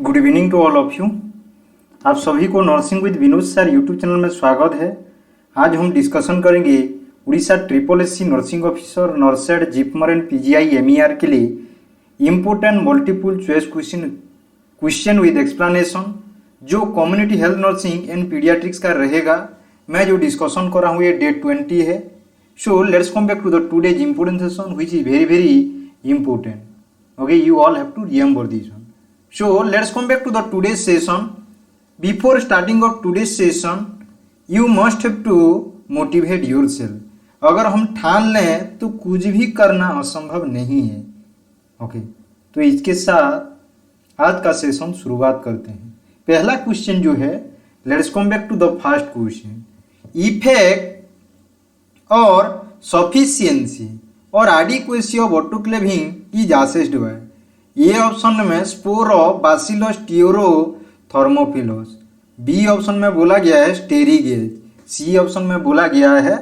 Good evening to all of you. आप सभी को nursing with Vinod sir YouTube channel में स्वागत है। आज हम डिस्कशन करेंगे Orissa triple SC nursing officer नर्सेड जिपमर एंड पीजीआई एमईआर के लिए important multiple choice question with explanation जो community health nursing and paediatrics का रहेगा। मैं जो डिस्कशन कर रहा हूँ ये डेट 20 है। So let's come back to the today's important session which is very very important. Okay, you all have to remember this one. So let's come back to the today's session. Before starting of today's session, you must have to motivate yourself. अगर हम ठान लें तो कुछ भी करना असंभव नहीं है। ओके, तो इसके साथ आज का सेशन शुरुआत करते हैं। पहला क्वेश्चन जो है, let's come back to the first question. Effect और सफिशियंसी और adequacy of autoclaving is assessed by. A option में spore of Bacillus thermophilus, B option में बोला गया है स्टेरिगेज, सी ऑप्शन में बोला गया है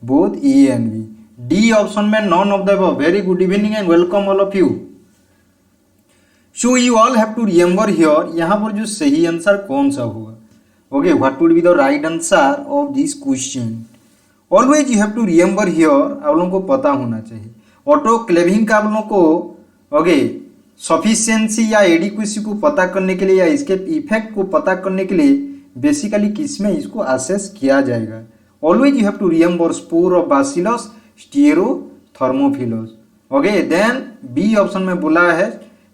both A and B, D option में none of the above. Very good evening and welcome all of you. So you all have to remember here, यहाँ पर जो सही आंसर कौन सा होगा। Okay, what would be the right answer of this question. Always you have to remember here, आप लोगों को पता होना चाहिए ऑटोक्लेविंग का आप लोगों को ओके सफिशिएंसी या एडिक्वेसी को पता करने के लिए या इसके इफेक्ट को पता करने के लिए बेसिकली किस में इसको असेस किया जाएगा। Always you have to remember spore of Bacillus thermophilus. Okay, then B option में बोला है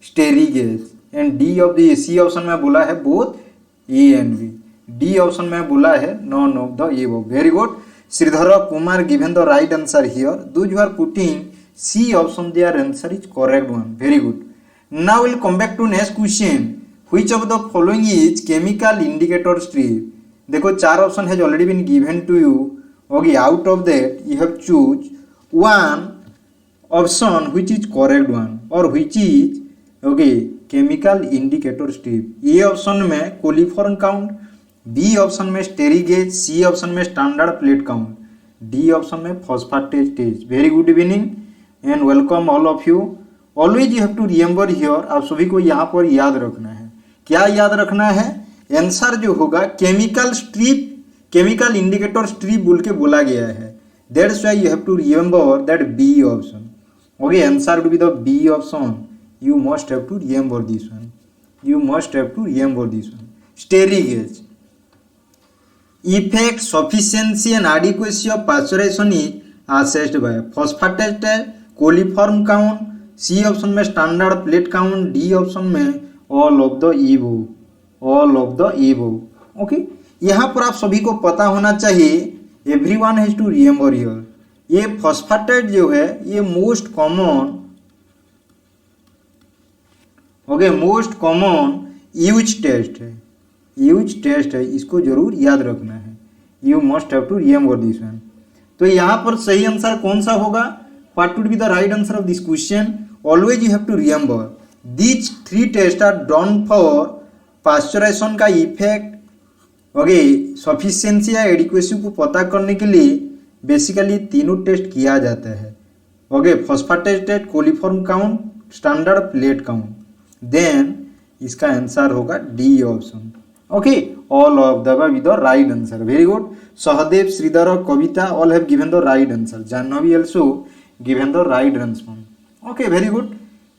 Sterigage and D of the C option में बोला है both A and B, D option में बोला है none of the above. Very good, Sridhara Kumar given the right answer here. Those who are putting C option, their answer is correct one. Very good. Now we'll come back to next question. Which of the following is chemical indicator strip? देखो चार option has already been given to you. Okay, out of that you have choose one option which is correct one or which is okay chemical indicator strip. A option में coliform count, B option में Sterigage, C option में standard plate count, D option में phosphatase test. Very good evening and welcome all of you. Always you have to remember here, आप सभी को यहाँ पर याद रखना है। क्या याद रखना है? आंसर जो होगा chemical strip, chemical indicator strip बोल के बोला गया है। That's why you have to remember that B option. Okay, answer would be the B option. You must have to remember this one, you must have to remember this one. Sterigage effect sufficiency and adequacy of pasteurization is assessed by phosphatase test, coliform count, C option में standard plate count, D option में all of the above, all of the above. Okay, यहाँ पर आप सभी को पता होना चाहिए, everyone has to remember here, ये phosphatase जो है ये most common okay most common use test है, यूज टेस्ट है, इसको जरूर याद रखना है। You must have to remember this one. तो यहाँ पर सही आंसर कौन सा होगा? What would be the right answer of this question? Always you have to remember these three test are done for pasteurization का इफेक्ट ओके सफिशिएंसी या adequacy को पता करने के लिए बेसिकली तीनों टेस्ट किया जाता है। Okay, phosphatase test, coliform count, standard plate count. Then इसका आंसर होगा D option. Okay, all of the above with the right answer. Very good. Sahdev, Shridhar, Kavita all have given the right answer. Jahnavi also given the right answer. Okay, very good.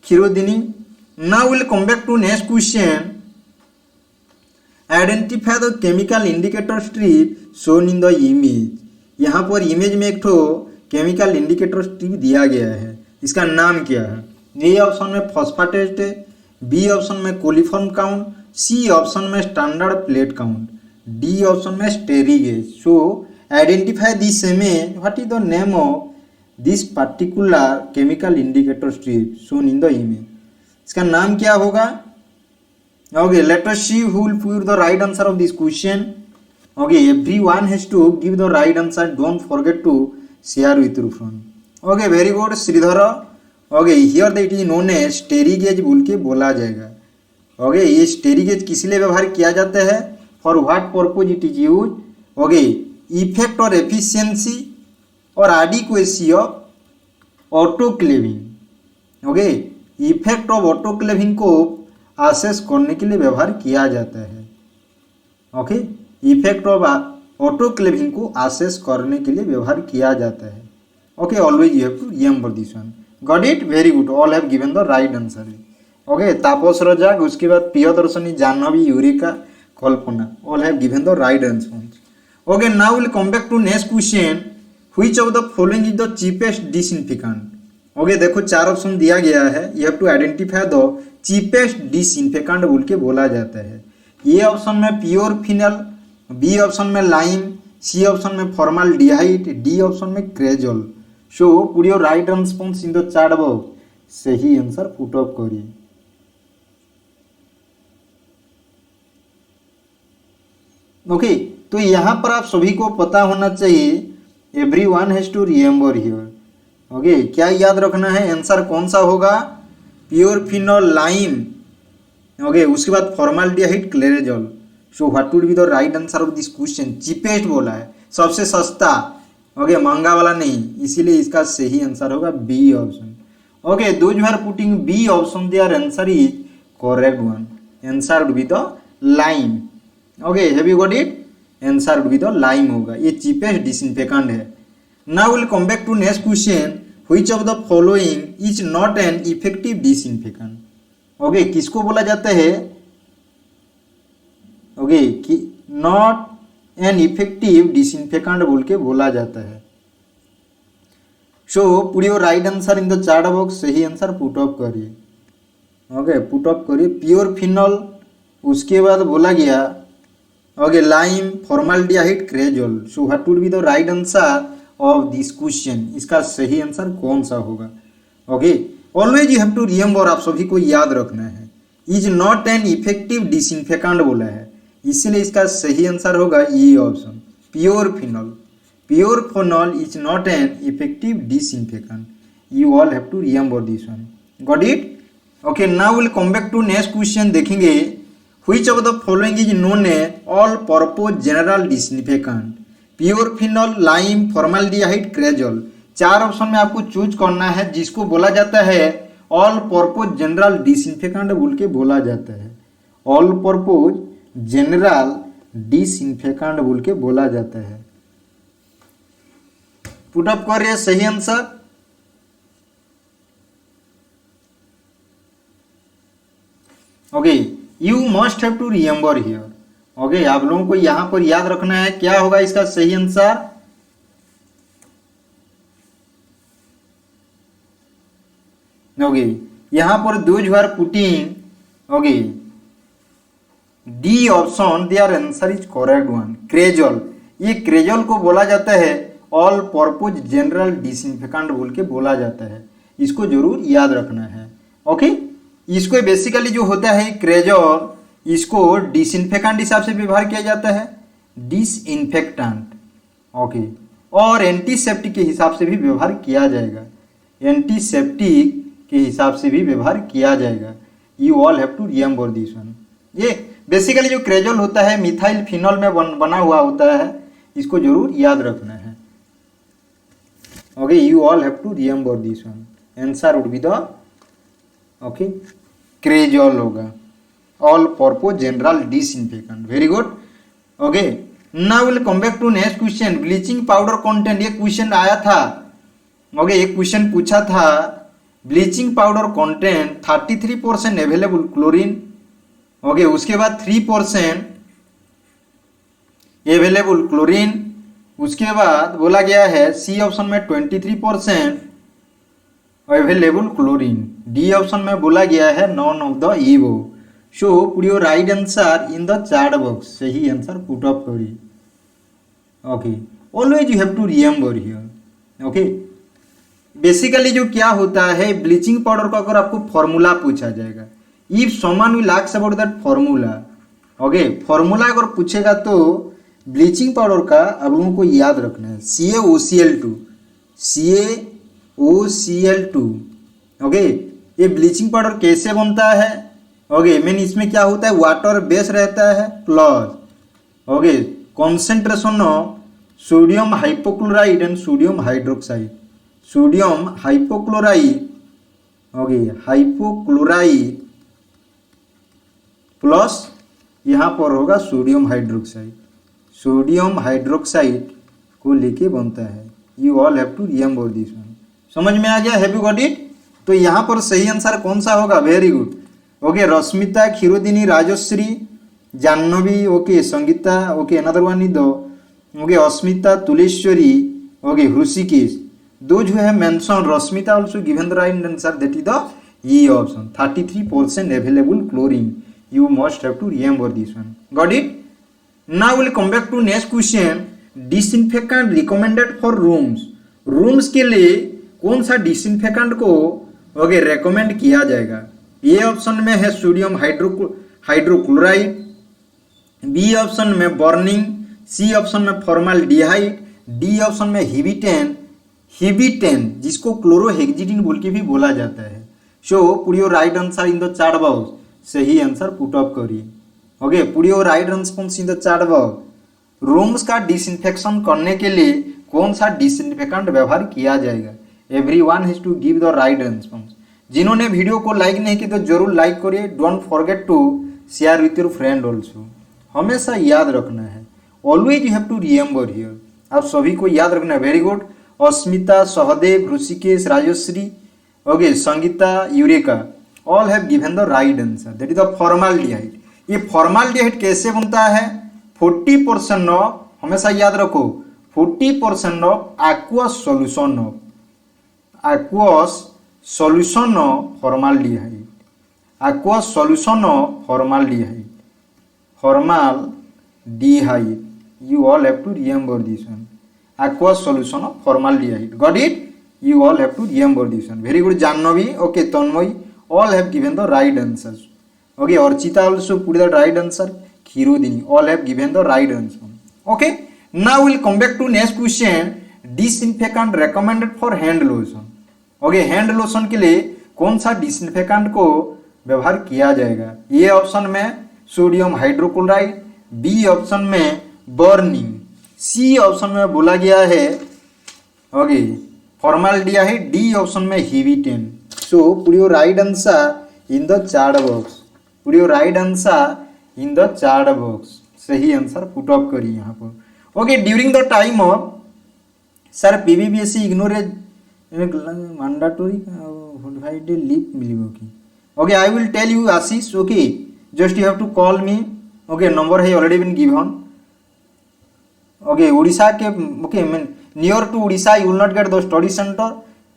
Khirodini, now will come back to next question. Identify the chemical indicator strip shown in the image. यहाँ पर image में एक ठो chemical indicator strip दिया गया है, इसका नाम क्या है? ए ऑप्शन में फॉस्फेटेज टेस्ट, बी ऑप्शन में कोलिफॉर्म काउंट, सी ऑप्शन में standard plate count, D option में Sterigage. So identify this image, what is the name of this particular chemical indicator strip shown in the image. इसका नाम क्या होगा? Okay, let us see who will put the right answer of this question. Okay, everyone has to give the right answer, don't forget to share with your friend. Okay, very good. Shridhar, okay here that is known as Sterigage बोल के बोला जाएगा। Okay, ये स्टेरिगेज किस लिए व्यवहार किया जाता है? For what purpose it is use? Okay, effect और एफिशिएंसी और adequacy of autoclaving. Okay, effect of autoclaving को असेस करने के लिए व्यवहार किया जाता है। ओके, इफेक्ट ऑफ ऑटोक्लेविंग को असेस करने के लिए व्यवहार किया जाता है। Okay, always you have to remember this one. Got it? Very good, all have given the right answer. Okay, Tapas Razak, उसके बाद Priyadarshini, Jahnavi, Eureka, Kalpana, all have given the right answer. Okay, now will come back to next question. Which of the following is the cheapest disinfectant? Okay, देखो 4 option दिया गया है, you have to identify the cheapest disinfectant बोल के बोला जाता है। A option में प्योर फिनल, बी ऑप्शन में लाइम, सी ऑप्शन में फॉर्माल्डिहाइड, डी ऑप्शन में cresol. So put your right response in the chat box, सही आंसर पुट अप करिए। ओके, तो यहाँ पर आप सभी को पता होना चाहिए, everyone has to remember here. Okay, क्या याद रखना है? आंसर कौन सा होगा? प्योर फिनॉल, लाइम, ओके, उसके बाद formaldehyde, cresol. So what would be the right answer of this question? Cheapest बोला है, सबसे सस्ता, ओके, महंगा वाला नहीं, इसीलिए इसका सही आंसर होगा B option. Okay, those who are putting B option, their answer is correct one. Answer would be the lime. Okay, have you got it? Answer would be the lime होगा, ये cheapest disinfectant है। Now will come back to next question. Which of the following is not an effective disinfectant? Okay, किसको बोला जाता है? Okay, not an effective disinfectant बोल के बोला जाता है। So put your right answer in the chat box, सही आंसर पुट अप करिए। ओके, पुट अप करिए। प्योर फिनॉल, उसके बाद बोला गया okay lime, formaldehyde, cresol. So what would be the right answer of this question? इसका सही answer कौन सा होगा? Okay, always you have to remember, आप सभी को याद रखना है, is not an effective disinfectant बोला है, इसलिए इसका सही आंसर होगा E option, pure phenol. Pure phenol is not an effective disinfectant. You all have to remember this one. Got it? Okay, now will come back to next question. देखेंगे which of the following is known as all purpose general disinfectant? Pure phenol, lime, formaldehyde, cresol. 4 option में आपको choose करना है, जिसको बोला जाता है all purpose general disinfectant बोल के बोला जाता है। ऑल पर्पज जनरल डिसइंफेक्टेंट बोल के बोला जाता है। पुट अप कर रहे सही answer. Okay, you must have to remember here. Okay, आप लोगों को यहां पर याद रखना है, क्या होगा इसका सही आंसर? ओके, यहां पर those who are putting okay D option, their answer is correct one, cresol. ये क्रेजोल को बोला जाता है ऑल पर्पज जनरल डिसइंफेक्टेंट बोल के बोला जाता है, इसको जरूर याद रखना है। ओके, इसको बेसिकली जो होता है क्रेजोल, इसको डिसइंफेक्टेंट हिसाब से व्यवहार किया जाता है, डिसइंफेक्टेंट। ओके, और एंटीसेप्टिक के हिसाब से भी व्यवहार किया जाएगा, एंटीसेप्टिक के हिसाब से भी व्यवहार किया जाएगा। You all have to remember this one. ये बेसिकली जो क्रेजोल होता है मिथाइल फिनॉल में बना हुआ होता है, इसको जरूर याद रखना है। Okay, you all have to remember this one. Answer would be the okay cresol होगा, all purpose general disinfectant. Very good. Okay, now will come back to next question. Bleaching powder content, ये question आया था। Okay, एक question पूछा था, bleaching powder content 33% available chlorine. Okay, उसके बाद 3% available chlorine. उसके बाद बोला गया है सी ऑप्शन में 23% अवेलेबल क्लोरीन। डी ऑप्शन में बोला गया है none of the above. So put your right answer in the chat box, सही आंसर पुट अप करिए। Okay, always you have to remember here. Okay, basically जो क्या होता है, ब्लीचिंग पाउडर का अगर आपको फॉर्मूला पूछा जाएगा, if someone will ask about that formula, okay, formula अगर पूछेगा तो ब्लीचिंग पाउडर का आप लोगों को याद रखना है CaOCl2, CaOCl2। ओके, ये ब्लीचिंग पाउडर कैसे बनता है? ओके, मीन इसमें क्या होता है, वाटर बेस रहता है plus okay concentration of sodium hypochlorite and sodium hydroxide. Sodium hypochlorite, okay, hypochlorite plus यहाँ पर होगा सोडियम हाइड्रोक्साइड, सोडियम हाइड्रोक्साइड को लेके बनता है। You all have to remember this one. समझ में आ गया? Have you got it? तो यहाँ पर सही आंसर कौन सा होगा? Very good. Okay, Rashmita, Kshirodini, Rajshree, Jahnavi, okay, Sangeeta, okay, another one is the okay Asmita, Tuleshwari, okay, Hrishikesh. Those who have mentioned Rasmita also given the right answer, that is the E option. 33% available chlorine. You must have to remember this one. Got it? Now we'll come back to next question. Disinfectant recommended for rooms. Rooms के लिए कौन सा disinfectant को okay recommend किया जाएगा? A option में है sodium hydrochloride, B option में बर्निंग, सी ऑप्शन में फॉर्माल्डिहाइड, डी ऑप्शन में हिबिटेन जिसको क्लोरोहेक्सिडिन बोल के भी बोला जाता है. So put your right answer in the chat box. सही आंसर पुट अप करिए. Okay, put your right response in the chat box. Rooms का डिसइंफेक्शन करने के लिए कौन सा डिसइंफेक्टेंट व्यवहार किया जाएगा? Everyone has to give the right response. जिन्होंने वीडियो को लाइक नहीं किया तो जरूर लाइक करिए. Don't forget to share with your friend also. हमेशा याद रखना है. Always you have to remember here. आप सभी को याद रखना है. Very good. Asmita, Sahadev, Rishikesh, Rajshri, okay, Sangeeta, Eureka, all have given the right answer. That is the formaldehyde. ये फॉर्माल्डिहाइड कैसे बनता है? 40% ऑफ, हमेशा याद रखो, 40% of aqueous solution of formaldehyde. Aqueous solution of formaldehyde. You all have to remember this one. Aqueous solution of formaldehyde. Got it? You all have to remember this one. Very good. Jannavi, okay, Tanmoy, all have given the right answers. Okay, Archita also put the right answer. Khirodini, all have given the right answer. Okay, now we'll come back to next question. Disinfectant recommended for hand lotion. Okay, hand lotion के लिए कौन सा disinfectant को व्यवहार किया जाएगा? A option में sodium hydrochloride, B option में बर्निंग, सी ऑप्शन में बोला गया है ओके फॉर्माल्डिहाइड, डी ऑप्शन में Hibitane. So put your right answer in the chat box. Put your right answer in the chat box. सही answer put up करिए यहाँ पर. Okay, during the time of sir PVBSC इग्नोरेज mandatory day leave मिलिबो कि? Okay, I will tell you Ashish. Okay, just you have to call me. Okay, number है already been given. Okay, Orissa के okay mean near to Orissa you will not get the study centre.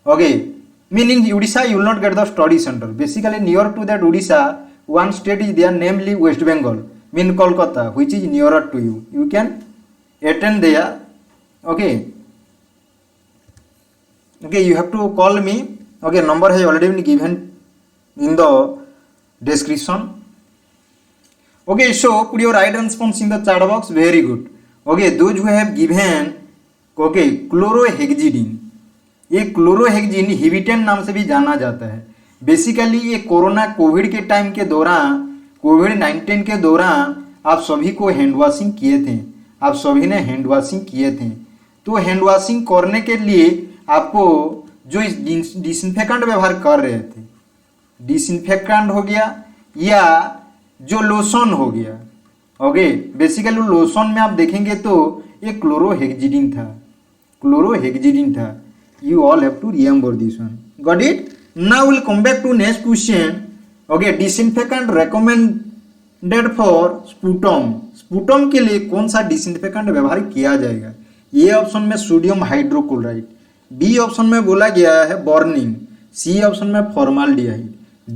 Okay, mean in Orissa you will not get the study centre. Basically near to that Orissa one state is there, namely West Bengal, mean Kolkata, which is nearer to you. You can attend there. Okay, okay, you have to call me. Okay, number has already been given in the description. Okay, so put your right response in the chat box. Very good. Okay, those who have given okay क्लोरोहेक्सिडिन, ये क्लोरोहेक्सिडिन हिबिटेन नाम से भी जाना जाता है. Basically ये Covid के time के दौरान, कोविड-19 के दौरान आप सभी को हैंड वॉशिंग किए थे. आप सभी ने हैंड वॉशिंग किए थे. तो हैंड वॉशिंग करने के लिए आपको जो डिसइंफेक्टेंट व्यवहार कर रहे थे, डिसइंफेक्टेंट हो गया या जो लोशन हो गया. ओके, बेसिकली लोशन में आप देखेंगे तो ये क्लोरोहेक्सिडिन था. You all have to remember this one. Got it? Now we'll come back to next question. Okay, disinfectant recommended for sputum. Sputum के लिए कौन सा डिसइंफेक्टेंट व्यवहार किया जाएगा? ए ऑप्शन में सोडियम हाइड्रोक्लोराइड, बी ऑप्शन में बोला गया है बर्निंग, सी ऑप्शन में फॉर्माल्डिहाइड,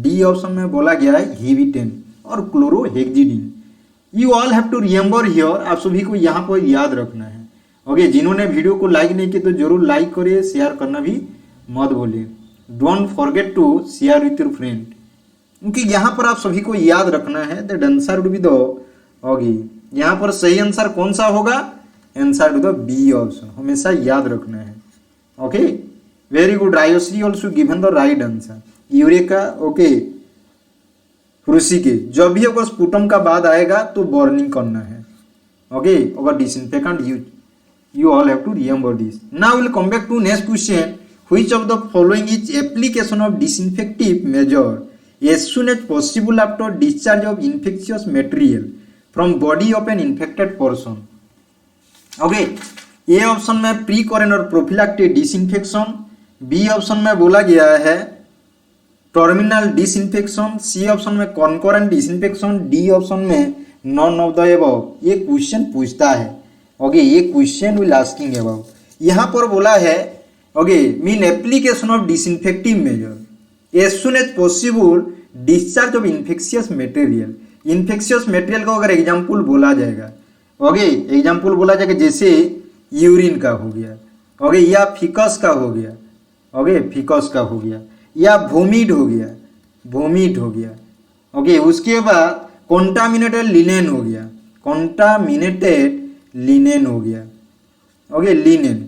डी ऑप्शन में बोला गया है हिबिटेन और chlorhexidine. You all have to remember here. आप सभी को यहाँ पर याद रखना है. ओके, जिन्होंने वीडियो को लाइक नहीं किया तो जरूर लाइक करिए, शेयर करना भी मत भूलिए. Don't forget to share with your friend. क्योंकि यहाँ पर आप सभी को याद रखना है that answer would be the okay. यहाँ पर सही आंसर कौन सा होगा? Answer to the B option. हमेशा याद रखना है. Okay, very good. Raishri also given the right answer. Eureka, okay, Rishikesh. जब भी अगर स्पुटम का बाद आएगा तो बर्निंग करना है. ओके, अगर disinfectant you all have to remember this. Now will come back to next question. Which of the following is application of disinfective measure as soon as possible after discharge of infectious material from body of an infected person. Okay, A option में pre current और prophylactic disinfection, B option में बोला गया है terminal disinfection, C option में concurrent disinfection, D option में none of the above. ये question पूछता है। ओके, ये क्वेश्चन विल आस्किंग अबाउट। यहाँ पर बोला है okay mean application of disinfective measure as soon as possible discharge of infectious material. Infectious material का अगर एग्जाम्पल बोला जाएगा, ओके एग्जाम्पल बोला जाएगा जैसे यूरिन का हो गया, ओके या फिकस का हो गया, ओके फिकस का हो गया, या वोमिट हो गया, वोमिट हो गया, ओके उसके बाद कॉन्टामिनेटेड लिनेन हो गया, कॉन्टामिनेटेड लिनेन हो गया, ओके लिनेन,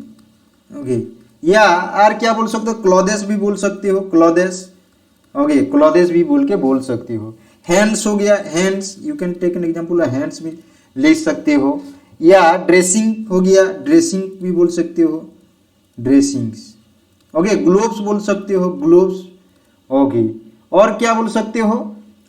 ओके या आर क्या बोल सकते हो, क्लॉथेस भी बोल सकते हो, क्लॉथेस, ओके क्लॉथेस भी बोल के बोल सकते हो। हैंड्स हो गया, hands you can take an example, hands भी ले सकते हो, या ड्रेसिंग हो गया, ड्रेसिंग भी बोल सकते हो, ड्रेसिंग्स, ओके ग्लोव्स बोल सकते हो, ग्लोव्स, ओके और क्या बोल सकते हो,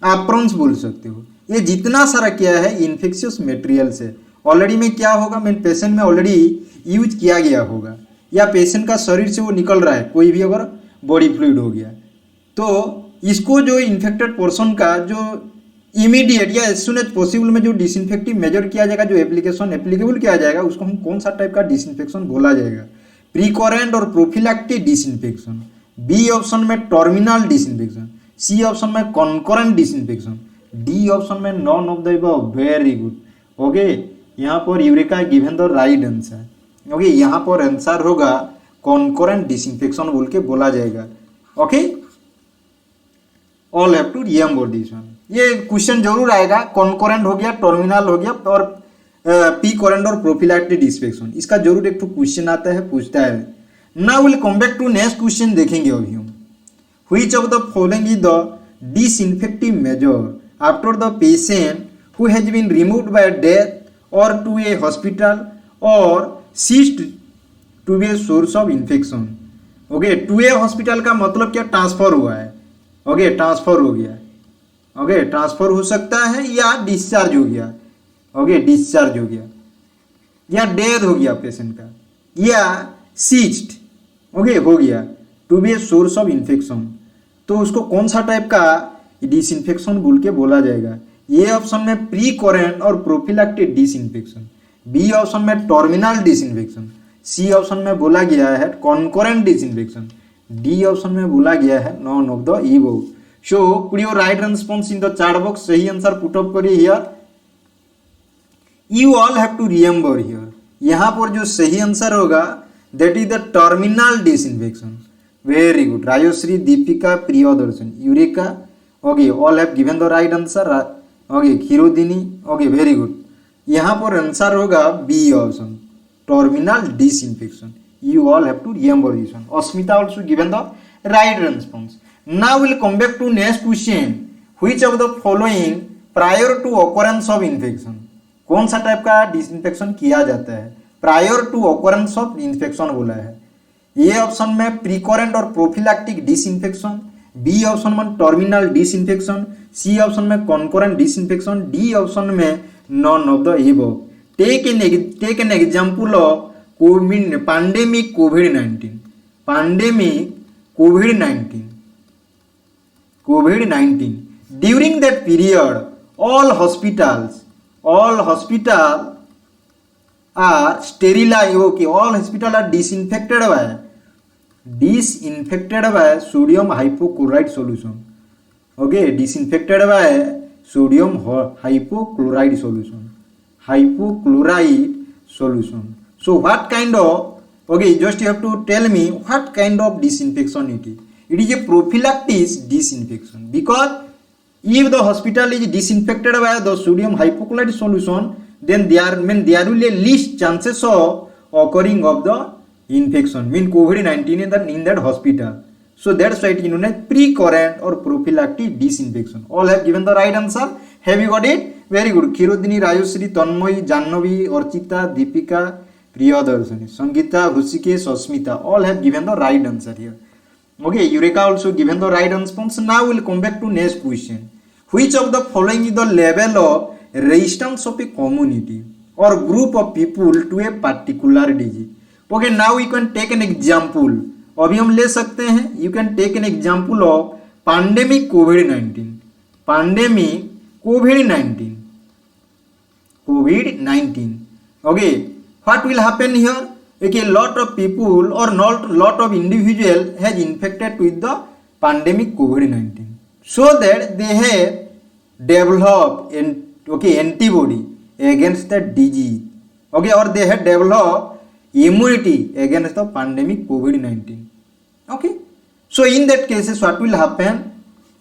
एप्रॉन्स बोल सकते हो। ये जितना सारा क्या है इन्फेक्शियस मटेरियल से ऑलरेडी में क्या होगा, मेन पेशेंट में ऑलरेडी यूज किया गया होगा, या पेशेंट का शरीर से वो निकल रहा है, कोई भी अगर बॉडी फ्लूइड हो गया तो इसको जो इन्फेक्टेड पर्सन का जो इमीडिएट या एज सुन एज पॉसिबल में जो डिसइंफेक्टिव मेजर किया जाएगा, जो एप्लीकेशन एप्लीकेबल किया जाएगा, उसको हम कौन सा टाइप का डिसइंफेक्शन बोला जाएगा, प्रीकरेंट और प्रोफिलैक्टिक डिसइंफेक्शन, बी ऑप्शन में टर्मिनल डिसइंफेक्शन, सी ऑप्शन में कॉन्करेंट डिसइंफेक्शन, डी ऑप्शन में none of the above. Very good, okay यहाँ पर eureka given the right answer, okay यहाँ पर आंसर होगा कॉन्करेंट डिसइंफेक्शन बोल के बोला जाएगा। Okay all have to remember this one. ये क्वेश्चन जरूर आएगा, कॉन्करेंट हो गया, टर्मिनल हो गया और पी करेंट और प्रोफिलैक्टिक डिसइंफेक्शन, इसका जरूर एक तो क्वेश्चन आता है, पूछता है। Now will come back to next question देखेंगे अभी हम। Which of the following is the disinfective measure after the patient who has been removed by death or to a hospital or ceased to be a source of infection. Okay to a hospital का मतलब क्या, transfer हुआ है, okay transfer हो गया, okay transfer हो सकता है या डिस्चार्ज हो गया, ओके डिस्चार्ज हो गया, या डेथ हो गया पेशेंट का, या सीज्ड ओके हो गया to be a source of infection, तो उसको कौन सा टाइप का डिसइंफेक्शन बोल के बोला जाएगा। ए ऑप्शन में प्री करेंट और प्रोफिलैक्टिक डिसइंफेक्शन, बी ऑप्शन में टर्मिनल डिसइंफेक्शन, सी ऑप्शन में बोला गया है कॉन्करेंट डिसइंफेक्शन, डी ऑप्शन में बोला गया है none of the above. So put your right response in the chat box, सही आंसर पुट अप करिए here. You all have to remember here, यहाँ पर जो सही आंसर होगा that is the terminal disinfection. Very good, Rajshree, Deepika, Priyadarshan, Eureka, okay all have given the right answer, okay Khirodini, okay very good. यहाँ पर answer होगा B option, terminal disinfection. You all have to remember this one. Asmita also given the right response. Now we'll come back to next question. Which of the following prior to occurrence of infection? कौन सा type का disinfection किया जाता है prior to occurrence of infection बोला है। A option में precurrent और प्रोफिलैक्टिक डिसइंफेक्शन, बी ऑप्शन में टर्मिनल डिसइंफेक्शन, सी ऑप्शन में कॉन्करेंट डिसइंफेक्शन, डी ऑप्शन में none of the above. Take an example of pandemic COVID-19, pandemic COVID-19 during that period all hospitals are sterilized, okay all hospitals are disinfected by sodium hypochlorite solution, okay disinfected by sodium hypochlorite solution. So what kind of, okay just you have to tell me what kind of disinfection it is. It is a prophylactic disinfection because if the hospital is disinfected by the sodium hypochlorite solution, then there will be least chances of occurring of the infection, mean COVID-19 in that hospital. So that's why it is known as pre-current or prophylactic disinfection. All have given the right answer. Have you got it? Very good. Khirodini, Rajashri, Tanmoy, Jannavi, Orchita, Deepika, Priyadarshini, Sangeeta, Hushikesh, Asmita, all have given the right answer here. Okay, Eureka also given the right response. Now we'll come back to next question. Which of the following is the level of resistance of a community or group of people to a particular disease? Okay, now you can take an example. अभी हम ले सकते हैं, you can take an example of pandemic COVID-19. Pandemic COVID-19. COVID-19. Okay, what will happen here? Okay, lot of people or not lot of individual has infected with the pandemic COVID-19, so that they have developed antibody against the disease. Okay, or they have developed immunity against the pandemic COVID-19. Okay, so in that cases what will happen?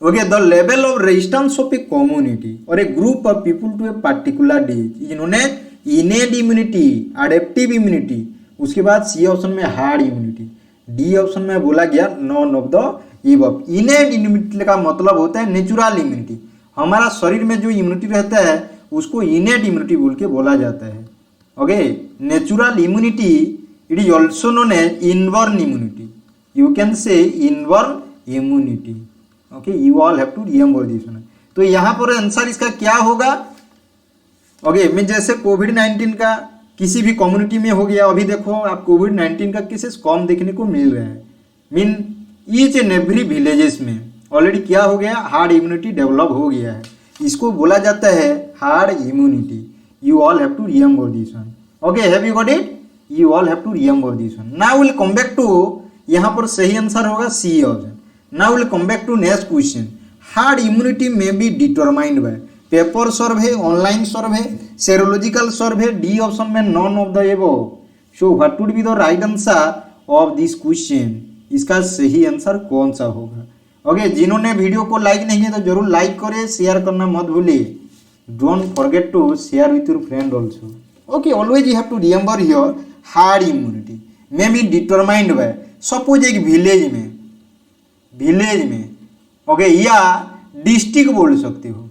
Okay, the level of resistance of a community or a group of people to a particular disease is known as innate immunity, adaptive immunity. उसके बाद C option में herd immunity, D option में बोला गया none of the above. Innate immunity का मतलब होता है नेचुरल इम्यूनिटी, हमारा शरीर में जो इम्यूनिटी रहता है उसको इनेट इम्यूनिटी बोल के बोला जाता है। Okay, natural immunity it is also known as inborn immunity, you can say inborn immunity. Okay, you all have to remember this one. तो यहाँ पर आंसर इसका क्या होगा? ओके, मैं जैसे कोविड-19 का किसी भी कम्युनिटी में हो गया, अभी देखो आप कोविड-19 का केसेस कम देखने को मिल रहा है। Mean each and every villages में ऑलरेडी क्या हो गया, हार्ड इम्यूनिटी डेवलप हो गया है, इसको बोला जाता है herd immunity. You all have to remember this one. Okay, have you got it? You all have to remember this one. Now will come back to, यहाँ पर सही आंसर होगा C option. Now will come back to next question. Herd immunity में be determined by paper survey, online survey, serological survey, D option में none of the above. So what would be the right answer of this question? इसका सही answer कौन सा होगा? Okay, जिन्होंने video को like नहीं किया तो जरूर लाइक करें, शेयर करना मत भूलिए। Don't forget to share with your friend also. Okay, always you have to remember here herd immunity may be determined by, suppose एक विलेज में ओके, या डिस्ट्रिक्ट बोल सकते हो,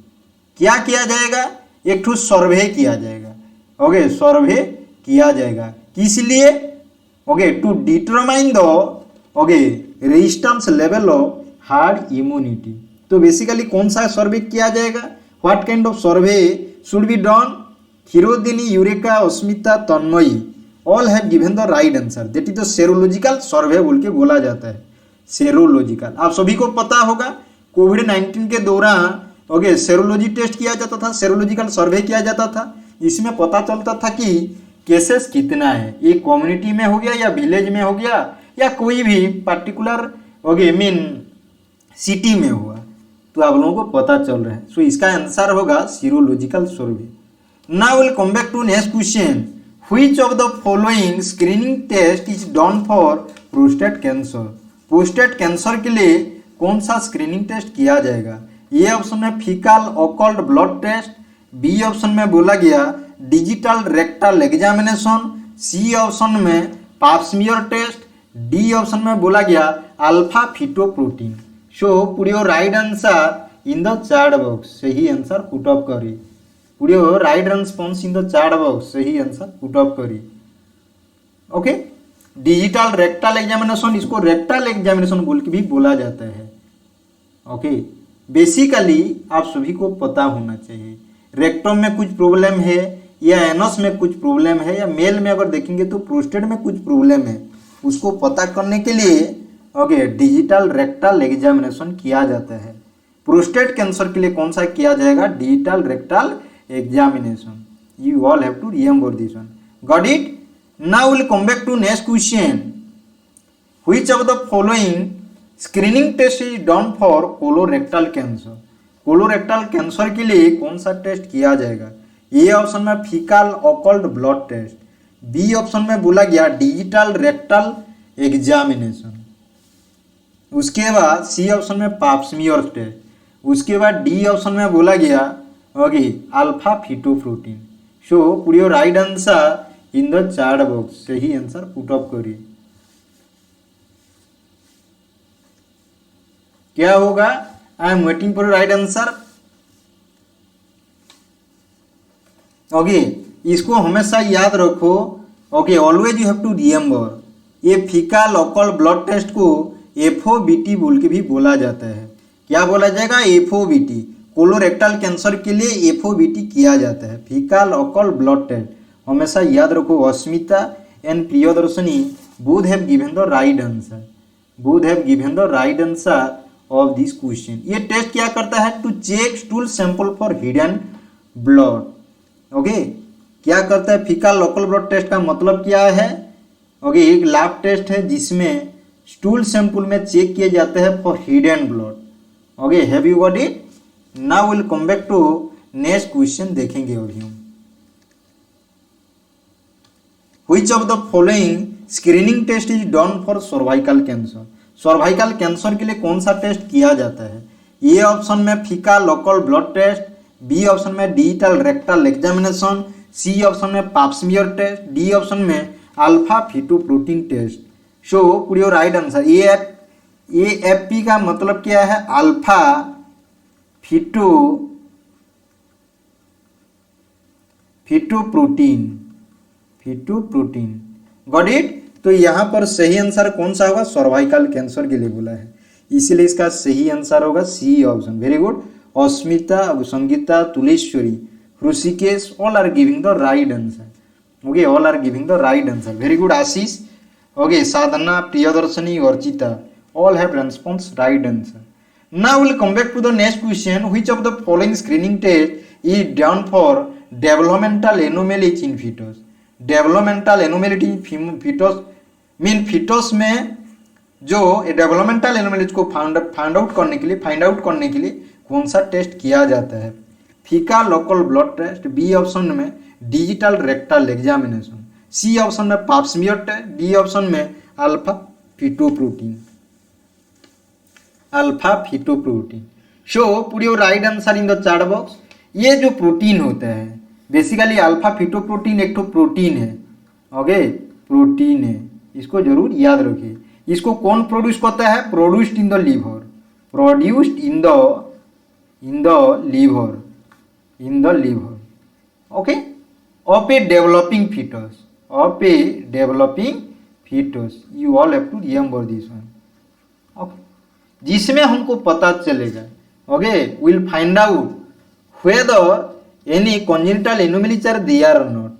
क्या किया जाएगा? एक ठो सर्वे किया जाएगा। ओके, सर्वे किया जाएगा किस लिए? Okay, to determine the okay resistance level of herd immunity. तो बेसिकली कौन सा सर्वे किया जाएगा? What kind of survey should be done? Hirodini, Eureka, Asmita, Tanmayi all have given the right answer, that is the serological survey बोल के बोला जाता है। सेरोलॉजिकल आप सभी को पता होगा, कोविड-19 के दौरान ओके सेरोलॉजी टेस्ट किया जाता था, सेरोलॉजिकल सर्वे किया जाता था। इसमें पता चलता था कि केसेस कितना है, एक कम्युनिटी में हो गया या विलेज में हो गया या कोई भी पर्टिकुलर ओके मीन सिटी में हुआ, तो आप लोगों को पता चल रहा है। सो इसका आंसर होगा serological survey. Now will come back to next question. Which of the following screening test is done for prostate cancer? Prostate cancer के लिए कौन सा स्क्रीनिंग टेस्ट किया जाएगा? ए ऑप्शन में faecal occult blood test, B option में बोला गया digital rectal examination, C option में Pap smear test, D option में बोला गया alpha fetoprotein. So put your right answer in the chat box, सही आंसर पुट अप करिए। Put your right response in the chat box, सही answer put up करिए। Okay, digital rectal examination, इसको rectal examination बोल के भी बोला जाता है। ओके, बेसिकली आप सभी को पता होना चाहिए, रेक्टम में कुछ प्रॉब्लम है या एनस में कुछ प्रॉब्लम है या मेल में अगर देखेंगे तो प्रोस्टेट में कुछ प्रॉब्लम है, उसको पता करने के लिए ओके डिजिटल रेक्टल एग्जामिनेशन किया जाता है। प्रोस्टेट कैंसर के लिए कौन सा किया जाएगा? Digital rectal examination. You all have to remember this one. Got it? Now will come back to next question. Which of the following screening test is done for colorectal cancer? Colorectal cancer के लिए कौन सा test किया जाएगा? A option में faecal occult blood test, B option में बोला गया डिजिटल रेक्टल एग्जामिनेशन, उसके बाद सी ऑप्शन में पाप स्मीयर टेस्ट, उसके बाद डी ऑप्शन में बोला गया okay alpha fetoprotein. So put your right answer in the chat box, सही आंसर पुट अप करिए। क्या होगा? I am waiting for right answer. Okay, इसको हमेशा याद रखो। Okay, always you have to remember, ये फीकल ऑकल्ट ब्लड टेस्ट को एफओबीटी बोल के भी बोला जाता है। क्या बोला जाएगा? एफओबीटी। कोलोरेक्टल कैंसर के लिए एफओबीटी किया जाता है, फीकल ओकल ब्लड टेस्ट। हमेशा याद रखो, Asmita and Priyadarshini both have given the right answer, both have given the right answer of this question. ये टेस्ट क्या करता है? To check stool sample for hidden blood. Okay, क्या करता है? फीकल लोकल ब्लड टेस्ट का मतलब क्या है? ओके, एक लैब टेस्ट है जिसमें स्टूल सैंपल में चेक किए जाते हैं for hidden blood. Okay, have you got it? Now will come back to next question देखेंगे अभी हम। Which of the following screening test is done for cervical cancer? Cervical cancer के लिए कौन सा टेस्ट किया जाता है? ए ऑप्शन में फीका लोकल ब्लड टेस्ट, बी ऑप्शन में digital rectal examination, C option में पाप्समियर टेस्ट, डी ऑप्शन में alpha fetoprotein test. So put your right answer. AFP का मतलब क्या है? Alpha fetoprotein. Got it? तो यहाँ पर सही आंसर कौन सा होगा? सर्वाइकल कैंसर के लिए बोला है, इसीलिए इसका सही आंसर होगा C option. Very good. Asmita, Sangeeta, Tuleshwari, Rishikesh, all are giving the right answer. Okay, all are giving the right answer. Very good Ashish. Okay, Sadhana, Priyadarshini, Archita, all have response right answer. Now will come back to the next question. Which of the following screening test is done for developmental anomalies in foetus? Developmental anomality foetus mean foetus में जो developmental एनोमेलिटीज को find out करने के लिए कौन सा test किया जाता है? फीका लोकल ब्लड टेस्ट, बी ऑप्शन में digital rectal examination, C option में पाप्समियर टेस्ट, डी ऑप्शन में alpha fetoprotein. So put your right answer in the chat box. ये जो प्रोटीन होता है बेसिकली अल्फा फीटोप्रोटीन एक तो प्रोटीन है। ओके, प्रोटीन है, इसको जरूर याद रखिए। इसको कौन प्रोड्यूस करता है? Produced in the liver. Okay, of a developing foetus, you all have to remember this one. Okay, जिसमें हमको पता चलेगा, okay, will find out whether any congenital anomalies are there और नॉट।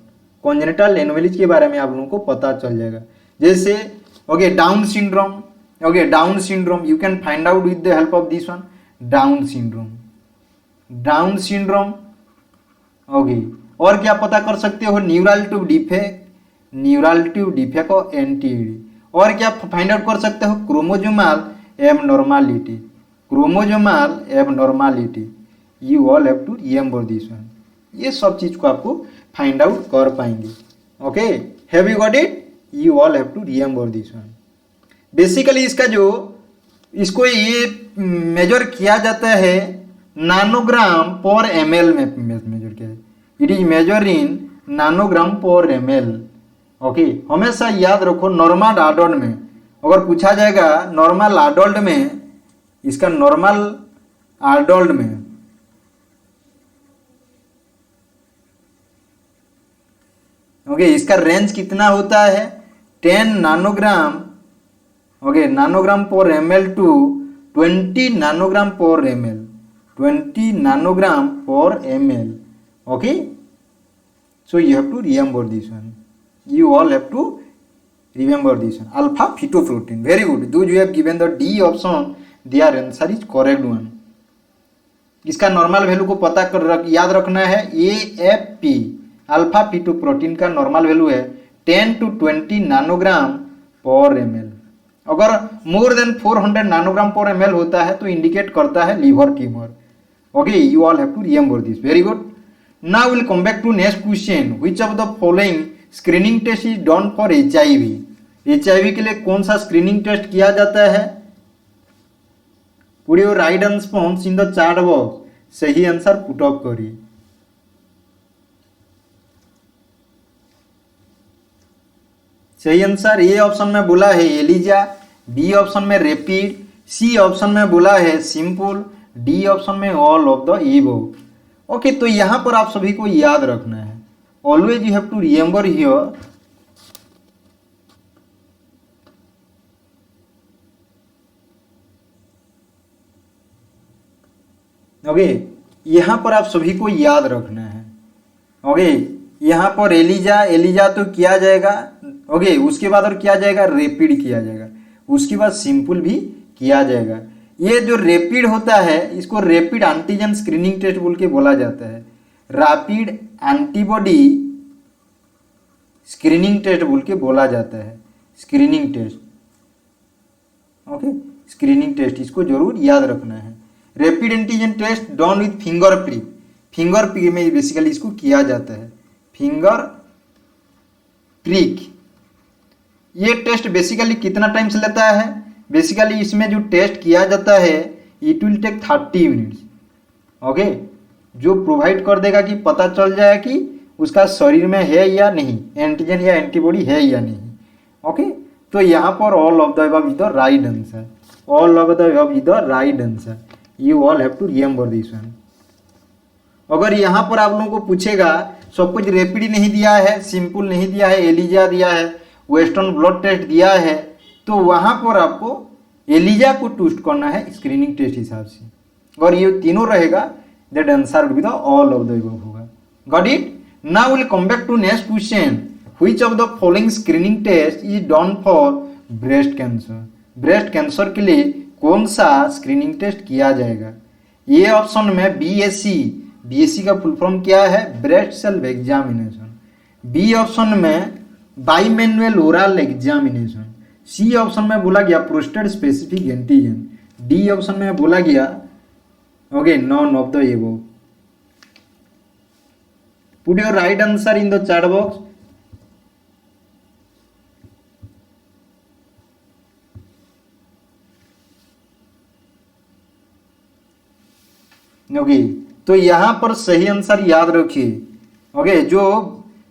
कॉन्जेनिटल एनोमेलीज के बारे में आप लोगों को पता चल जाएगा। जैसे okay, down syndrome. Okay, down syndrome you can find out with the help of this one, down syndrome. Okay, और क्या पता कर सकते हो? न्यूरल ट्यूब डिफेक्ट और एंटीडी। और क्या फाइंड आउट कर सकते हो? Chromosomal abnormality. You all have to remember this one. ये सब चीज को आपको फाइंड आउट कर पाएंगे। Okay, have you got it? You all have to remember this one. Basically इसको ये मेजर किया जाता है नैनोग्राम पर ml में मेजर किया है। It is major in nanogram पर ml। ओके, हमेशा याद रखो नॉर्मल एडल्ट में अगर पूछा जाएगा नॉर्मल एडल्ट में, इसका नॉर्मल एडल्ट में ओके, इसका रेंज कितना होता है? 10 नैनोग्राम, ओके, नैनोग्राम पर ml टू 20 नैनोग्राम पर ml। Okay, so you have to remember this one. You all have to remember this one. Alpha fetoprotein. Very good. Those who have given the D option, their answer is correct one. इसका normal value को याद रखना है। AFP alpha fetoprotein का normal value है 10 to 20 nanogram पर ml। अगर more than 400 nanogram पर ml होता है तो इंडिकेट करता है liver tumour. Okay, you all have to remember this. Very good. Now will come back to next question. Which of the following screening test is done for HIV? HIV के लिए कौन सा screening test किया जाता है? Put your right answer in the chat box. सही answer put up करिए। सही आंसर ए ऑप्शन में बोला है एलिजा, बी ऑप्शन में रैपिड, सी ऑप्शन में बोला है सिंपल, डी ऑप्शन में all of the above. Okay, तो यहां पर आप सभी को याद रखना है, always you have to remember here okay, यहाँ पर आप सभी को याद रखना है। ओके, यहाँ पर एलिजा तो किया जाएगा। ओके, उसके बाद और किया जाएगा, रैपिड किया जाएगा, उसके बाद सिंपल भी किया जाएगा। ये जो रैपिड होता है इसको रैपिड एंटीजन स्क्रीनिंग टेस्ट बोल के बोला जाता है। रैपिड एंटीबॉडी स्क्रीनिंग टेस्ट बोल के बोला जाता है, screening test. Okay, screening test इसको जरूर याद रखना है। Rapid antigen test done with finger prick, finger prick में बेसिकली इसको किया जाता है, फिंगर प्रिक। ये टेस्ट बेसिकली कितना टाइम से लेता है? बेसिकली इसमें जो टेस्ट किया जाता है it will take 30 minutes. Okay, जो प्रोवाइड कर देगा कि पता चल जाए कि उसका शरीर में है या नहीं, एंटीजन या एंटीबॉडी है या नहीं। ओके, तो यहाँ पर all of the above is the right answer, all of the above is the right answer. You all have to remember this one. अगर यहाँ पर आप लोगों को पूछेगा सब कुछ रैपिड नहीं दिया है, सिंपल नहीं दिया है, एलिजा दिया है, वेस्टर्न ब्लड टेस्ट दिया है, तो वहाँ पर आपको एलिजा को टूस्ट करना है स्क्रीनिंग टेस्ट हिसाब से। अगर ये तीनों रहेगा that answer will be the all of the above होगा। Got it? Now will come back to next question. Which of the following screening test is done for breast cancer? Breast cancer के लिए कौन सा screening test किया जाएगा? ये option में BSC, BSC का फुल फॉर्म क्या है? Breast self examination. B option में bimanual oral examination. C option में बोला गया prostate specific antigen. D option में बोला गया okay none of the above. Put your right answer in the chat box. Okay, तो यहां पर सही आंसर याद रखिए। ओके, जो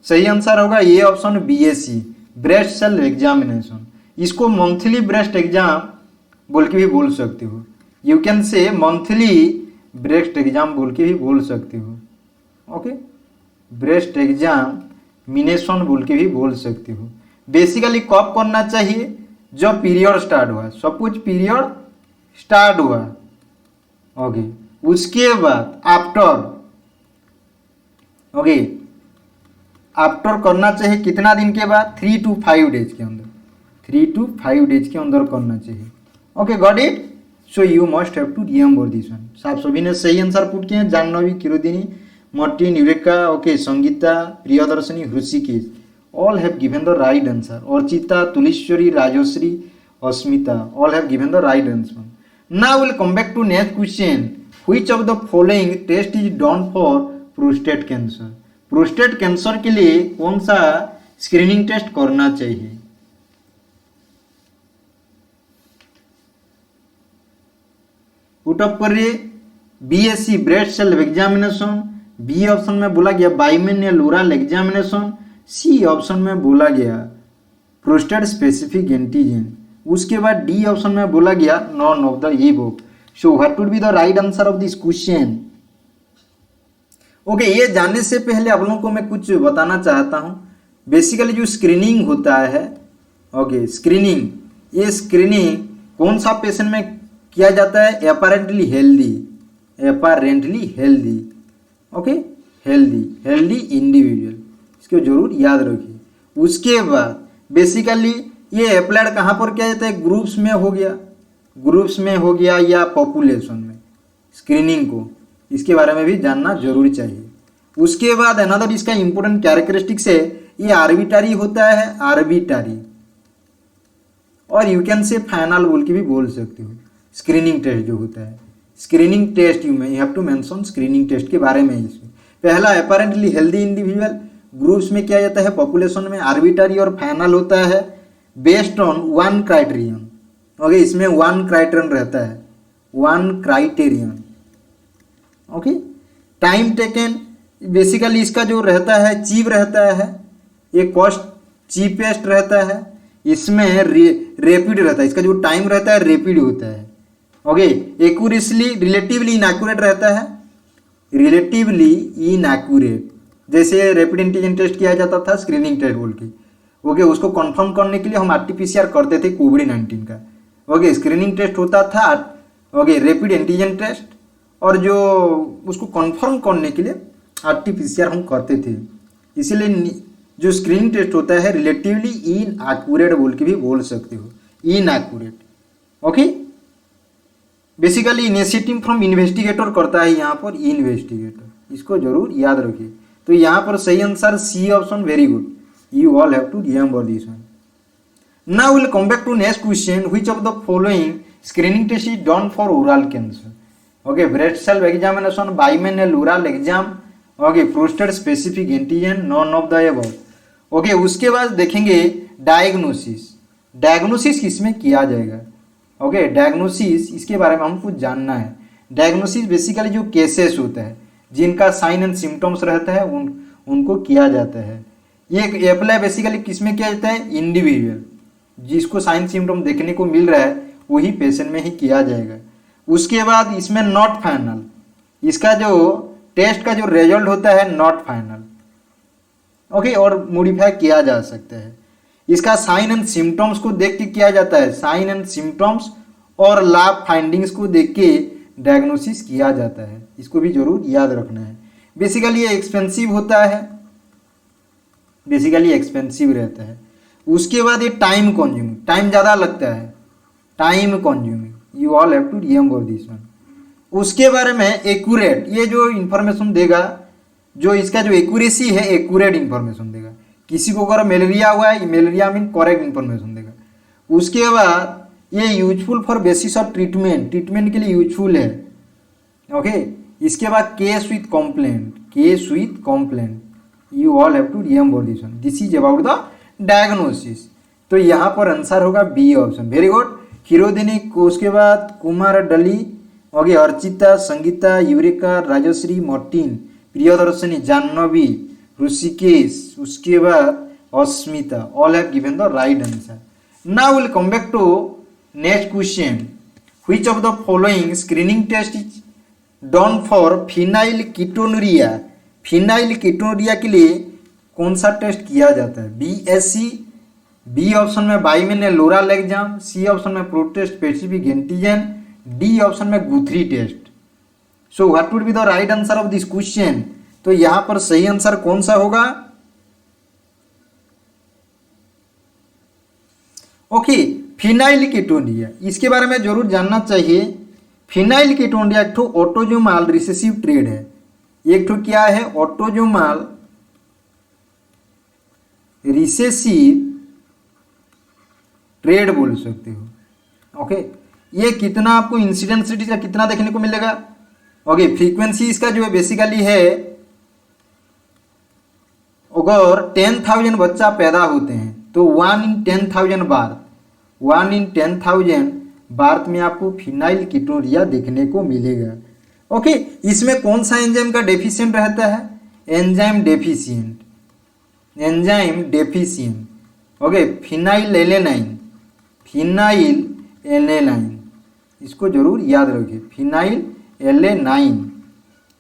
सही आंसर होगा ये option BSc, breast self examination. इसको मंथली ब्रेस्ट एग्जाम बोल के भी बोल सकते हो। यू कैन से मंथली ब्रेस्ट एग्जाम बोल के भी बोल सकते हो। ओके, ब्रेस्ट एग्जामिनेशन बोल के भी बोल सकते हो। बेसिकली कब करना चाहिए? जब पीरियड स्टार्ट हुआ, सब कुछ पीरियड स्टार्ट हुआ। ओके, उसके बाद आफ्टर, ओके आफ्टर करना चाहिए कितना दिन के बाद? 3 to 5 डेज के अंदर, 3 to 5 डेज के अंदर करना चाहिए। Okay, got it? So you must have to remember this one. आप सभी ने सही आंसर पुट किए हैं। Jahnavi, Kirodini, Martin, Eureka, okay Sangeeta, Priyadarshini, Hrishikesh, all have given the right answer. Archita, Tuleshwari, Rajshree, Asmita, all have given the right answer. Now will come back to next question. Which of the following test is done for prostate cancer? Prostate cancer के लिए कौन सा screening test करना चाहिए? Put up करिए। BSC breast self examination, B option में बोला गया bimanual oral examination, C option में बोला गया प्रोस्टेट स्पेसिफिक एंटीजन, उसके बाद डी ऑप्शन में बोला गया none of the above. So what would be the right answer of this question? Okay, ये जानने से पहले आप लोगों को मैं कुछ बताना चाहता हूँ। बेसिकली जो स्क्रीनिंग होता है, ओके स्क्रीनिंग, ये स्क्रीनिंग कौन सा पेशेंट में किया जाता है? Apparently healthy, apparently healthy, okay healthy individual, इसको जरूर याद रखिए। उसके बाद बेसिकली ये अप्लाइड कहाँ पर किया जाता है? ग्रुप्स में हो गया, ग्रुप्स में हो गया या पॉपुलेशन में स्क्रीनिंग को, इसके बारे में भी जानना जरूरी चाहिए। उसके बाद अनदर इसका इंपॉर्टेंट कैरेक्टरिस्टिक्स है, ये आर्बिट्ररी होता है, आर्बिट्ररी, और यू कैन से फाइनल बोल के भी बोल सकते हो। स्क्रीनिंग टेस्ट जो होता है, screening test you have to mention screening test के बारे में। इसमें पहला अपेरेंटली हेल्दी इंडिविजुअल, ग्रुप्स में किया जाता है, पॉपुलेशन में आर्बिट्ररी, और फाइनल होता है based on one criterion. Okay, इसमें वन क्राइटेरियन रहता है, one criterion. Okay, time taken basically इसका जो रहता है चीप रहता है, ये कॉस्ट चीपेस्ट रहता है, इसमें रेपिड रहता है, इसका जो टाइम रहता है रेपिड होता है। ओके, एक्यूरेसली रिलेटिवली इनएक्यूरेट रहता है, रिलेटिवली इनएक्यूरेट, जैसे रैपिड एंटीजन टेस्ट किया जाता था स्क्रीनिंग टेस्ट बोल के। ओके, उसको कंफर्म करने के लिए हम आरटीपीसीआर करते थे कोविड-19 का। ओके, स्क्रीनिंग टेस्ट होता था ओके रैपिड एंटीजन टेस्ट, और जो उसको कंफर्म करने के लिए आरटीपीसीआर हम करते थे। इसीलिए जो स्क्रीनिंग टेस्ट होता है रिलेटिवली इनएक्यूरेट बोल के भी बोल सकते हो, inaccurate. Okay, basically initiative from investigator करता है यहाँ पर इन्वेस्टिगेटर, इसको जरूर याद रखिए। तो यहाँ पर सही answer C option, very good, you all have to remember this one. Now will come back to next question, which of the following screening test is done for oral cancer? Okay, breast self examination, bimanual oral exam, okay, prostate specific antigen, none of the above. Okay, उसके बाद देखेंगे diagnosis. Diagnosis किसमें किया जाएगा? Okay, diagnosis, इसके बारे में हमको जानना है। डायग्नोसिस बेसिकली जो केसेस होता है जिनका साइन एंड सिम्टम्स रहता है उनको किया जाता है। ये अप्लाई बेसिकली किसमें किया जाता है? इंडिविजुअल, जिसको साइन सिम्टम देखने को मिल रहा है वही पेशेंट में ही किया जाएगा। उसके बाद इसमें नॉट फाइनल, इसका जो टेस्ट का जो रिजल्ट होता है नॉट फाइनल, ओके, और मॉडिफाई किया जा सकता है। इसका साइन एंड सिम्टम्स को देख के किया जाता है, साइन एंड सिम्टम्स और लैब फाइंडिंग्स को देख के डायग्नोसिस किया जाता है, इसको भी जरूर याद रखना है। बेसिकली ये एक्सपेंसिव होता है, बेसिकली एक्सपेंसिव रहता है। उसके बाद ये टाइम कंज्यूमिंग, टाइम ज़्यादा लगता है, time consuming, you all have to remember this one. उसके बारे में एक्यूरेट, ये जो इंफॉर्मेशन देगा, जो इसका जो एक्यूरेसी है एक्यूरेट इंफॉर्मेशन देगा। किसी को अगर मलेरिया हुआ है, मलेरिया मीन करेक्ट इंफॉर्मेशन देगा। उसके बाद ये useful for basis of treatment, treatment के लिए यूजफुल है। ओके, इसके बाद case with complaint, case with complaint, you all have to remember this one. This is about the diagnosis. तो यहाँ पर आंसर होगा B option, very good. Hirodini, उसके बाद Kumar Dolly, okay, Archita, Sangeeta, Eureka, Rajshree, Martin, Priyadarshini, Jahnavi, Rishikesh, उसके बाद Asmita, all have given the right answer. Now will come back to next question, which of the following screening test is done for phenylketonuria? Phenylketonuria के लिए कौन सा test किया जाता है? बीएससी, बी ऑप्शन में bimanual oral exam, C option में prostate specific antigen, D option में Guthrie test. So what would be the right answer of this question? तो यहां पर सही आंसर कौन सा होगा? ओके, फिनाइल कीटोनुरिया, इसके बारे में जरूर जानना चाहिए। फिनाइल कीटोनुरिया एक ठो ऑटोजोमल रिसेसिव ट्रेड है। एक ठो क्या है? ऑटोजोमल रिसेसिव ट्रेड बोल सकते हो। ओके, ये कितना आपको इंसिडेंस का कितना देखने को मिलेगा? ओके, फ्रीक्वेंसी इसका जो है बेसिकली है, अगर 10,000 बच्चा पैदा होते हैं तो 1 in 10,000 बार, 1 in 10,000 बार्थ में आपको फिनाइल कीटोनुरिया देखने को मिलेगा। ओके, इसमें कौन सा एंजाइम का डेफिशिएंट रहता है? Enzyme deficient, enzyme deficient. Okay, phenyl alanine, phenyl alanine, इसको जरूर याद रखिए, फिनाइल एलेनाइन,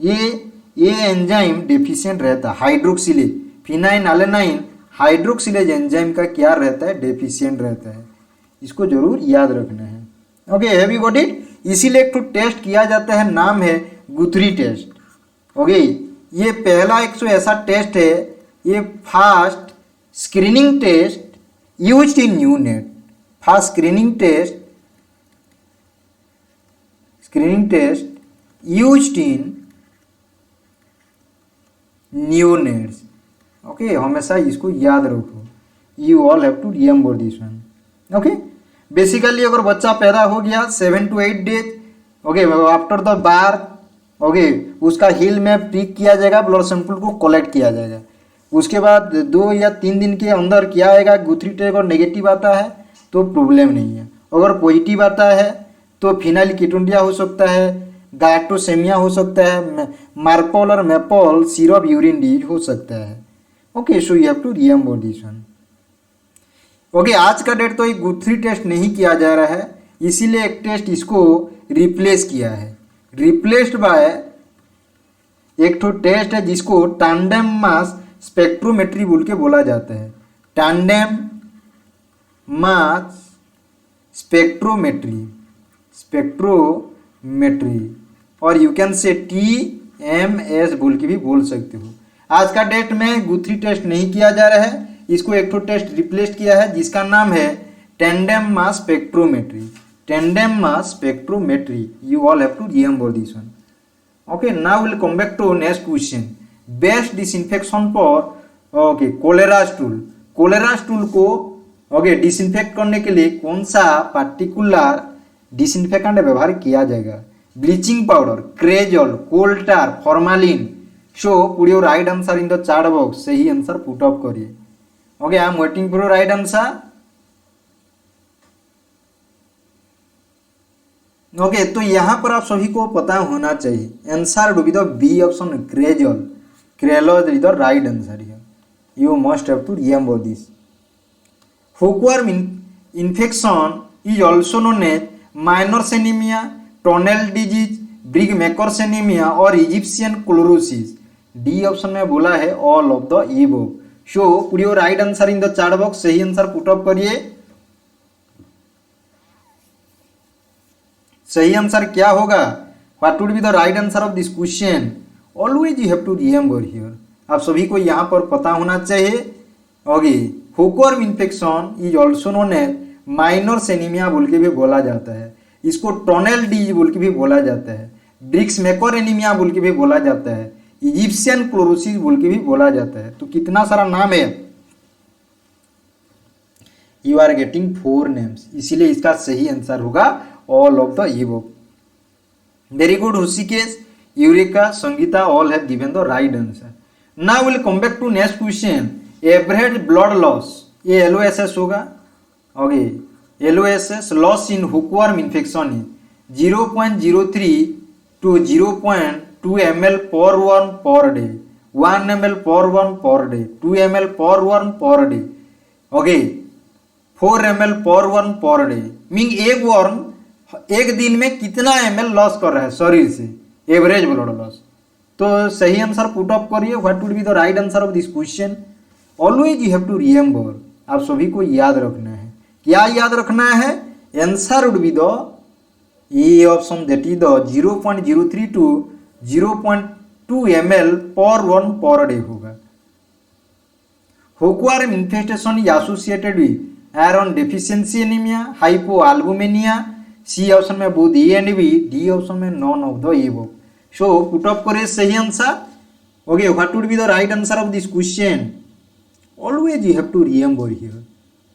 ये एंजाइम डेफिशिएंट रहता है। Hydroxylase, phenyl alanine hydroxylase enzyme का क्या रहता है? डेफिशिएंट रहता है, इसको जरूर याद रखना है। Okay, have you got it? इसीलिए एक तो टेस्ट किया जाता है, नाम है गुथरी टेस्ट। ओके, ये पहला एक ऐसा टेस्ट है, ये fast screening test used in neonate, fast screening test used in neonates. Okay, हमेशा इसको याद रखो, you all have to remember this one. Okay, basically अगर बच्चा पैदा हो गया 7 to 8 days, okay, after the birth, okay, उसका हिल में प्रिक किया जाएगा, ब्लड सैंपल को कलेक्ट किया जाएगा। उसके बाद 2 या 3 दिन के अंदर क्या आएगा? गुथरी टेस्ट। अगर नेगेटिव आता है तो प्रॉब्लम नहीं है, अगर पॉजिटिव आता है तो फिनाइल कीटोनुरिया हो सकता है, गायक्टोसेमिया हो सकता है, मार्पल और मैपल सिरप यूरिन डिजीज हो सकता है। Okay, so you have to remember this one. Okay, आज का डेट तो एक गुथरी टेस्ट नहीं किया जा रहा है, इसीलिए एक टेस्ट इसको रिप्लेस किया है। रिप्लेस्ड बाय एक तो टेस्ट है जिसको टैंडेम मास स्पेक्ट्रोमेट्री बोल के बोला जाता है। टैंडेम मास स्पेक्ट्रोमेट्री, और यू कैन से TMS बोल के भी बोल सकते हो। आज का डेट में गुथरी टेस्ट नहीं किया जा रहा है, इसको एक तो टेस्ट रिप्लेस किया है जिसका नाम है tandem mass spectrometry. Tandem mass spectrometry, you all have to remember this one. Okay, now will come back to next question. Best disinfection for okay cholera stool. Cholera stool को okay disinfect करने के लिए कौन सा particular disinfectant व्यवहार किया जाएगा? Bleaching powder, cresol, coal tar, formalin. So put your right answer in the chat box, सही आंसर पुट अप करिए। Okay, I am waiting for your right answer. Okay, तो यहाँ पर आप सभी को पता होना चाहिए answer would be the B option, cresol. Cresol is the right answer here, you must have to remember this. Hookworm infection is also known as Meniere's anemia, टोनेल disease, brick makers anaemia और Egyptian chlorosis. D option में बोला है all of the above. So put your right answer in the chat box, सही answer put up करिए। सही answer क्या होगा? What would be the right answer of this question? Always you have to remember here, आप सभी को यहाँ पर पता होना चाहिए। Okay, hookworm infection is also known as miners anaemia बोल के भी बोला जाता है, इसको टोनेल डिजीज बोल के भी बोला जाता है, ब्रिक्स मेकर एनीमिया बोल के भी बोला जाता है, इजिप्शियन क्लोरोसिस बोल के भी बोला जाता है। तो कितना सारा नाम है, यू आर गेटिंग 4 नेम्स, इसीलिए इसका सही आंसर होगा all of the above. Very good Rishikesh, Eureka, Sangeeta, all have given the right answer. Now will come back to next question. Average blood loss, ये LOSS होगा। Okay, LOSS loss in hookworm infection is 0.03 to 0.2 ml per worm per day, 1 ml per worm per day, 2 ml per worm per day, okay 4 ml per worm per day। Mean एक worm एक दिन में कितना ml loss कर रहा है शरीर से, एवरेज ब्लड लॉस। तो सही आंसर पुट अप करिए, what would be the right answer of this question? Always you have to remember, आप सभी को याद रखना है। क्या याद रखना है? Answer would be the A option, that is the 0.03 to 0.2 ml per worm per day होगा। Hookworm infestation is associated with iron deficiency anaemia, hypoalbuminaemia. C option में both A and B, D option में none of the above. So put up करिए सही answer. Okay, what would be the right answer of this question? Always you have to remember here.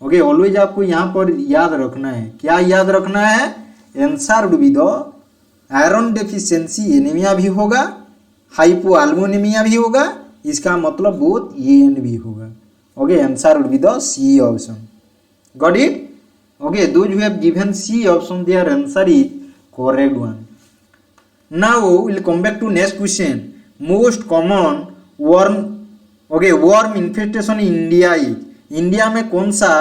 Okay, always आपको यहाँ पर याद रखना है। क्या याद रखना है? Answer would be the iron deficiency anaemia भी होगा, हाइपोअल्बुमिनिया भी होगा, इसका मतलब बोथ ए एंड बी होगा। Okay, answer would be the C option. Got it? Okay, those who have given C option their answer is correct one. Now will come back to next question. Most common worm, okay worm infestation in India is, India में कौन सा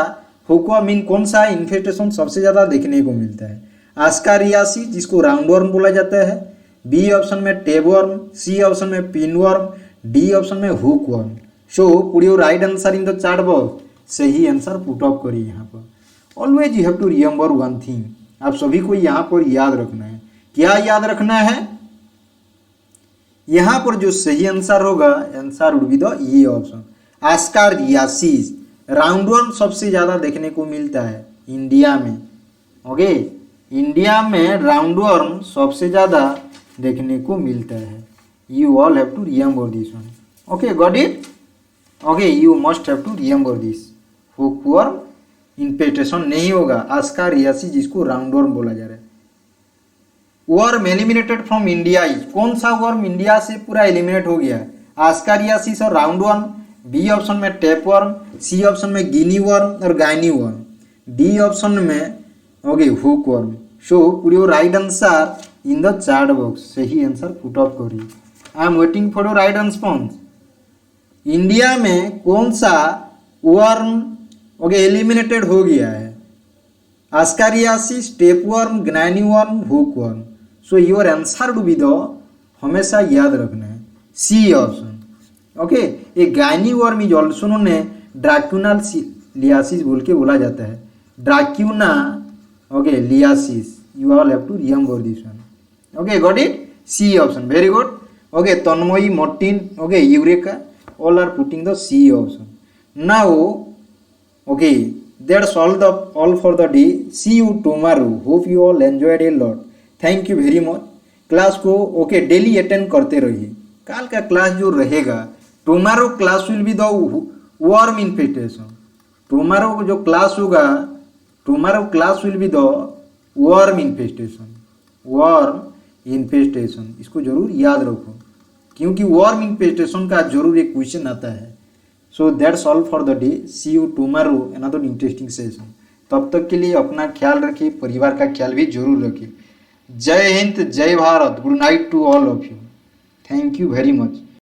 hookworm mean कौन सा infestation सबसे ज़्यादा देखने को मिलता है? आस्कारियासिस, जिसको राउंड वर्म बोला जाता है, बी ऑप्शन में टेबवर्म, सी ऑप्शन में पिनवर्म, डी ऑप्शन में hookworm. So put your right answer in the chat box, सही आंसर पुट अप करिए यहाँ पर। Always you have to remember one thing, आप सभी को यहाँ पर याद रखना है। क्या याद रखना है? यहाँ पर जो सही आंसर होगा, answer would be the A option, ascariasis. Roundworm सबसे ज़्यादा देखने को मिलता है इंडिया में। ओके, इंडिया में राउंडवर्म सबसे ज़्यादा देखने को मिलता है। You all have to remember this one. Okay, got it? Okay, you must have to remember this. Hookworm infestation नहीं होगा, आस्कारियासिस जिसको राउंडवर्म बोला जा रहा है। Worm eliminated from India is, कौन सा वर्म इंडिया से पूरा एलिमिनेट हो गया? आस्कारियासिस और राउंडवर्म, बी ऑप्शन में टेपवर्म, सी ऑप्शन में गिनी वर्म और गाइनी वर्म, डी ऑप्शन में okay hookworm. So put your right answer in the chat box, सही आंसर पुट अप करिए। I am waiting for your right response. India में कौन सा worm okay eliminated हो गया है? Ascariasis, tapeworm, guinea worm, hookworm. So your answer would be the, हमेशा याद रखना है, C option. Okay, a guinea worm is also known है ड्रैक्यूनल लियासिस बोल के बोला जाता है, ड्रैक्यूना ओके लियासिस। You all have to remember this one. Okay, got it? C option, very good. Okay, Tanmoy, Martin, okay, Eureka, all are putting the C option. Now, okay, that's all for the day. See you tomorrow. Hope you all enjoyed a lot. Thank you very much. Class को okay daily attend करते रहिए. कल का class जो रहेगा, tomorrow class will be the worm infestation. Tomorrow जो class होगा, tomorrow class will be the worm infestation. Worm infestation, इसको जरूर याद रखो क्योंकि वर्म इन्फेस्टेशन का जरूर एक क्वेश्चन आता है. So that's all for the day. See you tomorrow another interesting session. तब तक के लिए अपना ख्याल रखिए, परिवार का ख्याल भी जरूर रखिए. जय हिंद, जय Bharat. Good night to all of you. Thank you very much.